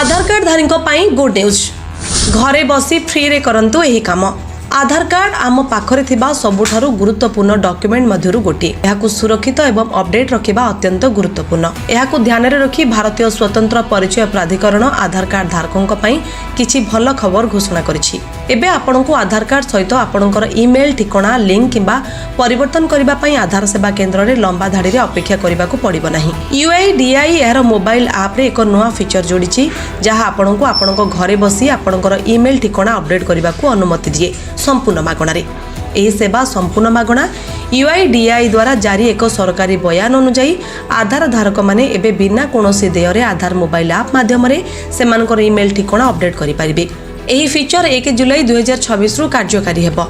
आधार card धारी good news घरे बसी फ्री रे करंतु एही काम। आधार कार्ड आम पाखरे थिबा सबुठारु गुरुत्वपूर्ण डॉक्यूमेंट मध्यरु गोटी। एहाकु सुरक्षित एवं अपडेट रखिबा अत्यंत गुरुत्वपूर्ण। एहाकु ध्यान रे रखी भारतीय स्वतंत्र परिचय प्राधिकरण आधार कार्ड धारकों पई किछि भल खबर घोषणा करिछि। एबे आपनकु आधार कार्ड सहित आपनकर ईमेल ठिकाना लिंक किंबा परिवर्तन करिबा पई आधार सेवा केंद्र रे लंबा धाड़ी रे अपेक्षा करिबाकु पड़िबो नाही। यूआईडीआई एहार मोबाइल ऐप रे एक नया फीचर जोड़िछि जहा आपनकु आपनक घरे बसी आपनकर ईमेल ठिकाना अपडेट करिबाकु अनुमति दिए संपूर्ण मागणारे। एही सेवा संपूर्ण मागणा। यूआईडीआई द्वारा जारी एक सरकारी बयान अनुसार आधार धारक माने एबे बिना कोनोसी देयरे आधार मोबाइल ऐप माध्यम रे सेमानकर ईमेल ठिकाना अपडेट करि परिबे। एही फीचर 1 जुलाई 2026 रु कार्यकारी हेबो।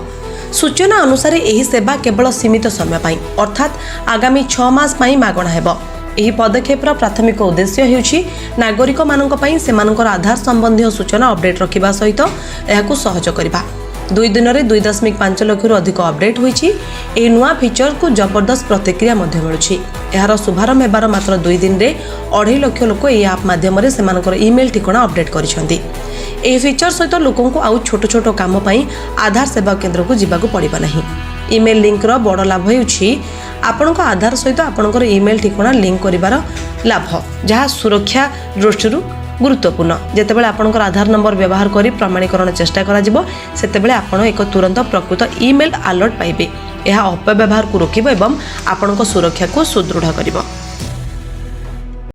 सूचना अनुसार एही सेवा केवल सीमित समय पई अर्थात आगामी 6 मास पई मागणा हेबो। एही पदक्षेपर प्राथमिक उद्देश्य हेउछि नागरिक मानक पई सेमानकर आधार संबंधी सूचना अपडेट रखिबा सहित एहाकु सहज करिबा। 2 दिन में 2.5 लाख अधिक अपडेट होइछि। ए नुआ फीचर को जबरदस्त प्रतिक्रिया मध्य मिलुछि। एहार शुभारंभ हेबार मात्र 2 दिन में 2.5 लाख लोक ए ऐप माध्यम सेमानकर ईमेल ठिकाना अपडेट करिसेंती। ए फीचर सहित लोकों को आउ छोट छोट काम पई आधार सेवा केंद्र को जिबाकू पड़िबा नाही। ईमेल लिंक रो बड़ लाभ हेउछि आपनक आधार सहित आपनकर ईमेल ठिकाना लिंक करिवार लाभ जहाँ सुरक्षा दृष्टि गुरुत्वपूर्ण। जेतेबेले आपनकर आधार नंबर व्यवहार करी प्रमाणीकरण चेष्टा करा जिवो सेतेबेले आपण एक तुरंत प्रकृत ईमेल अलर्ट पाइबे। यह अपव्यवहार को रोकिबो एवं आपनक सुरक्षा को सुदृढ़ करिवो।